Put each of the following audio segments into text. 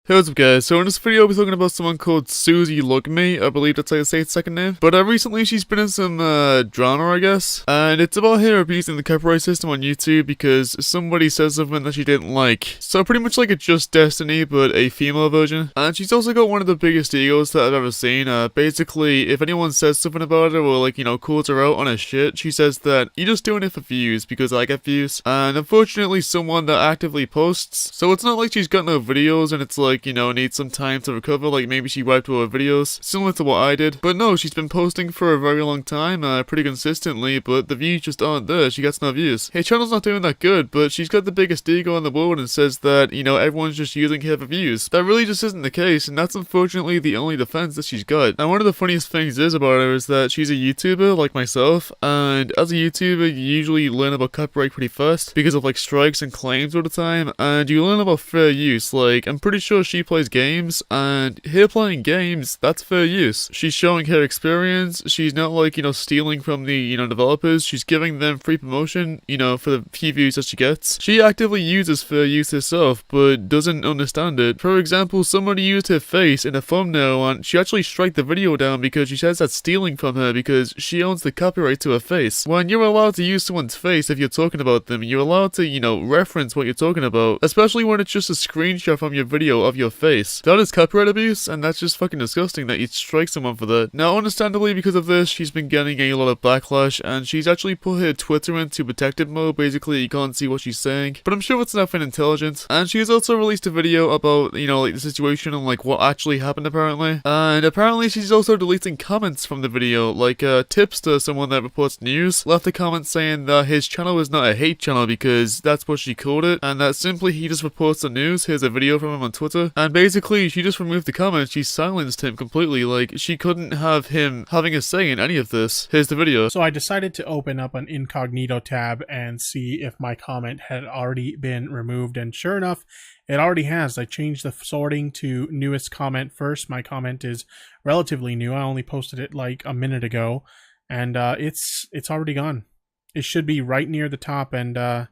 Hey, what's up guys? So in this video I'll be talking about someone called Suzy, I believe that's how you say its second name. But recently she's been in some drama, I guess. And it's about her abusing the copyright system on YouTube because somebody says something that she didn't like. So pretty much like a Just Destiny, but a female version. And she's also got one of the biggest egos that I've ever seen. Basically, if anyone says something about her or like, calls her out on her shit, she says that you're just doing it for views because I get views. And unfortunately someone that actively posts. So it's not like she's got no videos and it's like, needs some time to recover, like maybe she wiped all her videos, similar to what I did. But no, she's been posting for a very long time, pretty consistently, but the views just aren't there, she gets no views. Her channel's not doing that good, but she's got the biggest ego in the world and says that, everyone's just using her for views. That really just isn't the case, and that's unfortunately the only defense that she's got. And one of the funniest things about her is that she's a YouTuber, like myself, and as a YouTuber, you usually learn about copyright pretty fast, because of like strikes and claims all the time, and you learn about fair use. Like, I'm pretty sure she plays games, and her playing games, that's fair use. She's showing her experience, she's not like, stealing from the, developers, she's giving them free promotion, for the few views that she gets. She actively uses fair use herself, but doesn't understand it. For example, somebody used her face in a thumbnail, and she actually striked the video down because she says that's stealing from her because she owns the copyright to her face. When you're allowed to use someone's face if you're talking about them, you're allowed to, reference what you're talking about, especially when it's just a screenshot from your video of your face. That is copyright abuse, and that's just fucking disgusting that you'd strike someone for that. Now, understandably, because of this, she's been getting a lot of backlash, and she's actually put her Twitter into protected mode. Basically, you can't see what she's saying, but I'm sure it's nothing intelligent. And she's also released a video about, like the situation and like what actually happened apparently. And apparently she's also deleting comments from the video, like tips to someone that reports news, left a comment saying that his channel is not a hate channel because that's what she called it, and that simply he just reports the news. Here's a video from him on Twitter, and basically she just removed the comments. She silenced him completely. Like, she couldn't have him having a say in any of this. Here's the video. So I decided to open up an incognito tab and see if my comment had already been removed, and sure enough, it already has. I changed the sorting to newest comment first. My comment is relatively new. I only posted it like a minute ago, and it's already gone. It should be right near the top, and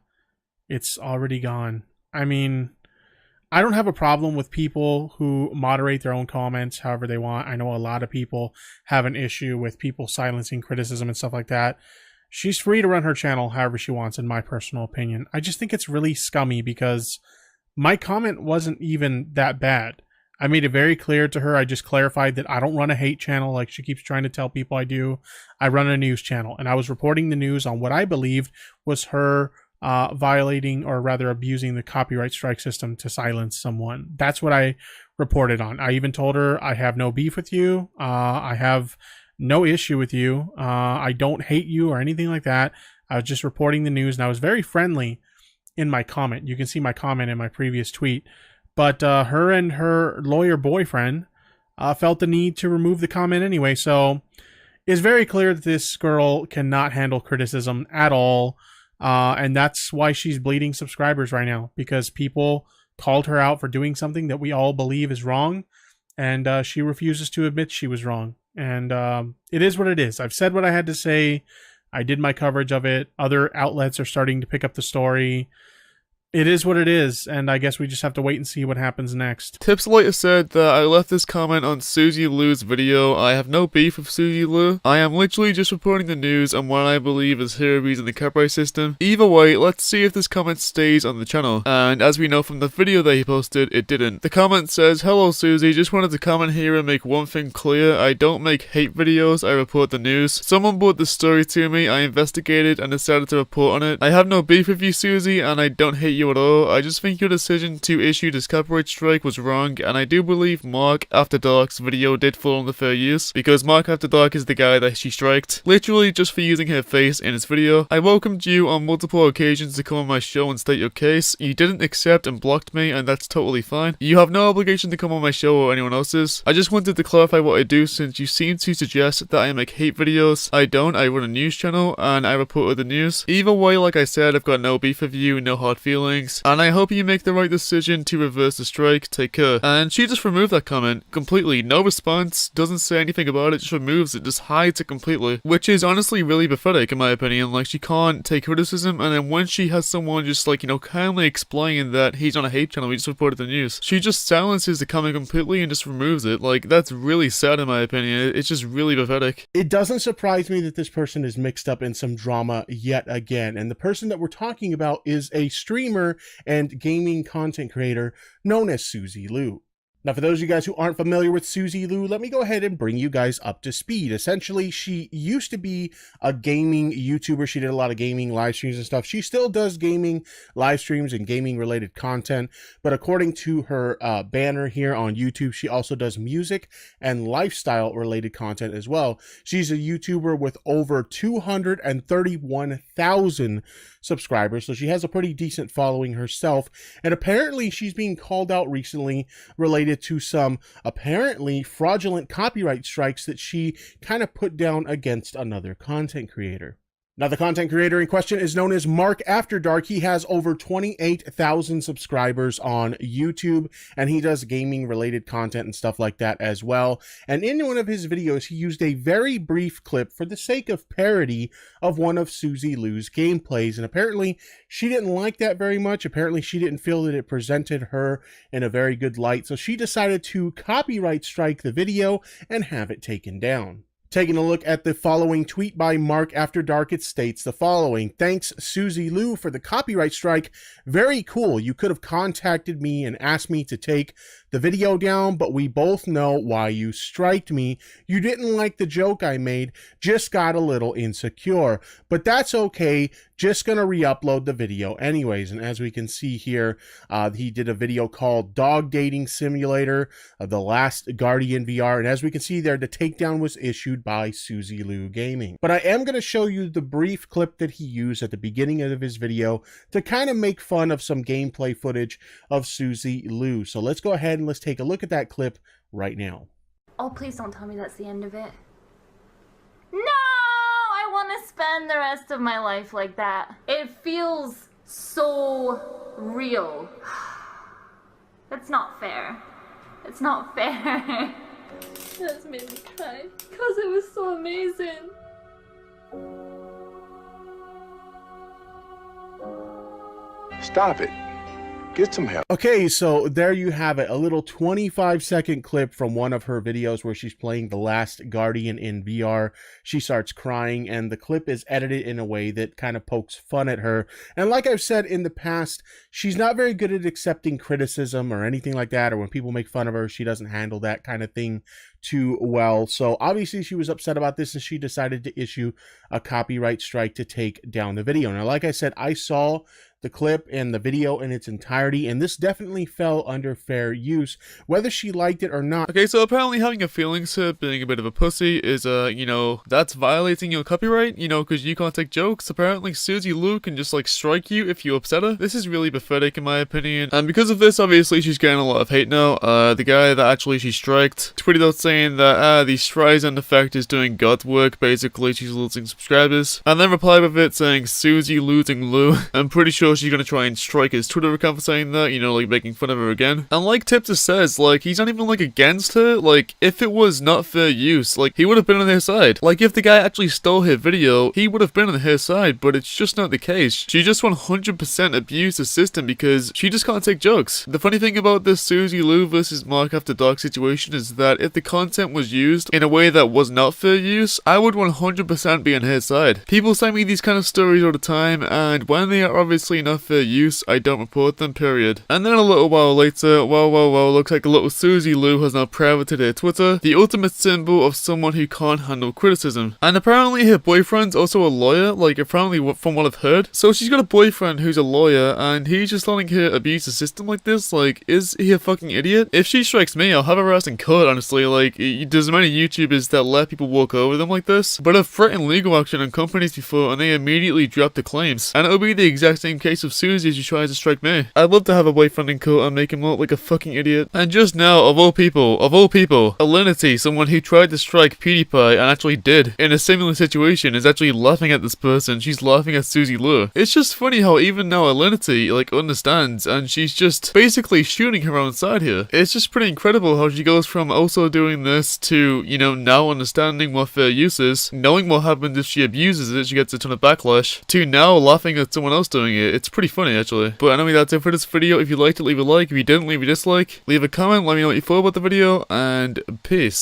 it's already gone. I mean, I don't have a problem with people who moderate their own comments however they want. I know a lot of people have an issue with people silencing criticism and stuff like that. She's free to run her channel however she wants, in my personal opinion. I just think it's really scummy because my comment wasn't even that bad. I made it very clear to her. I just clarified that I don't run a hate channel like she keeps trying to tell people I do. I run a news channel, and I was reporting the news on what I believed was her violating, or rather abusing, the copyright strike system to silence someone. That's what I reported on. I even told her I have no beef with you. I have no issue with you. I don't hate you or anything like that. I was just reporting the news, and I was very friendly in my comment. You can see my comment in my previous tweet. But her and her lawyer boyfriend felt the need to remove the comment anyway. So it's very clear that this girl cannot handle criticism at all. And that's why she's bleeding subscribers right now, because people called her out for doing something that we all believe is wrong, and she refuses to admit she was wrong. And it is what it is. I've said what I had to say. I did my coverage of it. Other outlets are starting to pick up the story. It is what it is, and I guess we just have to wait and see what happens next. Tips later said that I left this comment on Suzy Lu's video. I have no beef with Suzy Lu. I am literally just reporting the news on what I believe is her abusing the copyright system. Either way, let's see if this comment stays on the channel. And as we know from the video that he posted, it didn't. The comment says, "Hello Suzy, just wanted to comment here and make one thing clear. I don't make hate videos, I report the news. Someone brought this story to me, I investigated and decided to report on it. I have no beef with you Suzy, and I don't hate you at all. I just think your decision to issue this copyright strike was wrong, and I do believe Mark After Dark's video did fall under fair use, because Mark After Dark is the guy that she striked, literally just for using her face in his video. I welcomed you on multiple occasions to come on my show and state your case. You didn't accept and blocked me, and that's totally fine. You have no obligation to come on my show or anyone else's. I just wanted to clarify what I do, since you seem to suggest that I make hate videos. I run a news channel, and I reported the news. Either way, like I said, I've got no beef with you, no hard feelings. feelings, and I hope you make the right decision to reverse the strike. Take care. And she just removed that comment completely. No response, doesn't say anything about it, just removes it, just hides it completely. Which is honestly really pathetic in my opinion. Like, she can't take criticism, and then when she has someone just like, you know, kindly explaining that he's on a hate channel, we just reported the news, she just silences the comment completely and just removes it. Like, that's really sad in my opinion. It's just really pathetic. It doesn't surprise me that this person is mixed up in some drama yet again. And the person that we're talking about is a streamer and gaming content creator known as Suzy Lu. Now, for those of you guys who aren't familiar with Suzy Lu, let me go ahead and bring you guys up to speed. Essentially, she used to be a gaming YouTuber. She did a lot of gaming live streams and stuff. She still does gaming live streams and gaming related content. But according to her banner here on YouTube, she also does music and lifestyle related content as well. She's a YouTuber with over 231,000 subscribers. So she has a pretty decent following herself. And apparently she's being called out recently related to some apparently fraudulent copyright strikes that she kind of put down against another content creator. Now, the content creator in question is known as Mark After Dark. He has over 28,000 subscribers on YouTube, and he does gaming related content and stuff like that as well. And in one of his videos, he used a very brief clip for the sake of parody of one of Suzy Lu's gameplays. And apparently she didn't like that very much. Apparently she didn't feel that it presented her in a very good light. So she decided to copyright strike the video and have it taken down. Taking a look at the following tweet by Mark After Dark, it states the following: "Thanks Suzy Lu for the copyright strike. Very cool. You could have contacted me and asked me to take the video down, but we both know why you striked me. You didn't like the joke I made, just got a little insecure. But that's okay. Just gonna re-upload the video anyways." And as we can see here, he did a video called Dog Dating Simulator, The Last Guardian VR. And as we can see there, the takedown was issued by Suzy Lu Gaming. But I am going to show you the brief clip that he used at the beginning of his video to kind of make fun of some gameplay footage of Suzy Lu. So let's go ahead and let's take a look at that clip right now. Oh, please don't tell me that's the end of it. No! I want to spend the rest of my life like that. It feels so real. That's not fair. It's not fair. That's made me cry because it was so amazing. Stop it. Get some help. Okay, so there you have it. A little 25-second clip from one of her videos where she's playing The Last Guardian in VR. She starts crying, and the clip is edited in a way that kind of pokes fun at her. And like I've said in the past, she's not very good at accepting criticism or anything like that, or when people make fun of her, she doesn't handle that kind of thing too well. So obviously she was upset about this, and she decided to issue a copyright strike to take down the video. Now, like I said, I saw the clip and the video in its entirety, and this definitely fell under fair use, whether she liked it or not. Okay, so apparently having a feelings hurt, being a bit of a pussy is, you know, that's violating your copyright, you know, because you can't take jokes. Apparently Suzy Lu can just, like, strike you if you upset her. This is really pathetic in my opinion, and because of this, obviously, she's getting a lot of hate now. The guy that actually she striked tweeted out saying that, the Streisand effect is doing God's work, basically, she's losing subscribers, and then replied with it saying, Suzy losing Lu. I'm pretty sure she's gonna try and strike his Twitter account for saying that, you know, like making fun of her again. And like Tipster says, like, he's not even like against her. Like, if it was not fair use, like, he would have been on her side. Like, if the guy actually stole her video, he would have been on her side, but it's just not the case. She just 100% abused the system because she just can't take jokes. The funny thing about this Suzy Lu versus Mark After Dark situation is that if the content was used in a way that was not fair use, I would 100% be on her side. People send me these kind of stories all the time, and when they are obviously not fair use, I don't report them, period. And then a little while later, well, looks like a little Suzy Lu has now privated her Twitter, the ultimate symbol of someone who can't handle criticism. And apparently her boyfriend's also a lawyer, like apparently from what I've heard. So she's got a boyfriend who's a lawyer, and he's just letting her abuse the system like this. Like, is he a fucking idiot? If she strikes me, I'll have her ass in court, honestly. Like, there's many YouTubers that let people walk over them like this, but I've threatened legal action on companies before, and they immediately dropped the claims. And it'll be the exact same case case of Suzy as she tries to strike me. I'd love to have a boyfriend in court and make him look like a fucking idiot. And just now, of all people, Alinity, someone who tried to strike PewDiePie and actually did, in a similar situation, is actually laughing at this person. She's laughing at Suzy Lu. It's just funny how even now Alinity, like, understands, and she's just basically shooting her own side here. It's just pretty incredible how she goes from also doing this to, you know, now understanding what fair use is, knowing what happens if she abuses it, she gets a ton of backlash, to now laughing at someone else doing it. It's pretty funny, actually. But anyway, that's it for this video. If you liked it, leave a like. If you didn't, leave a dislike. Leave a comment, let me know what you thought about the video, and peace.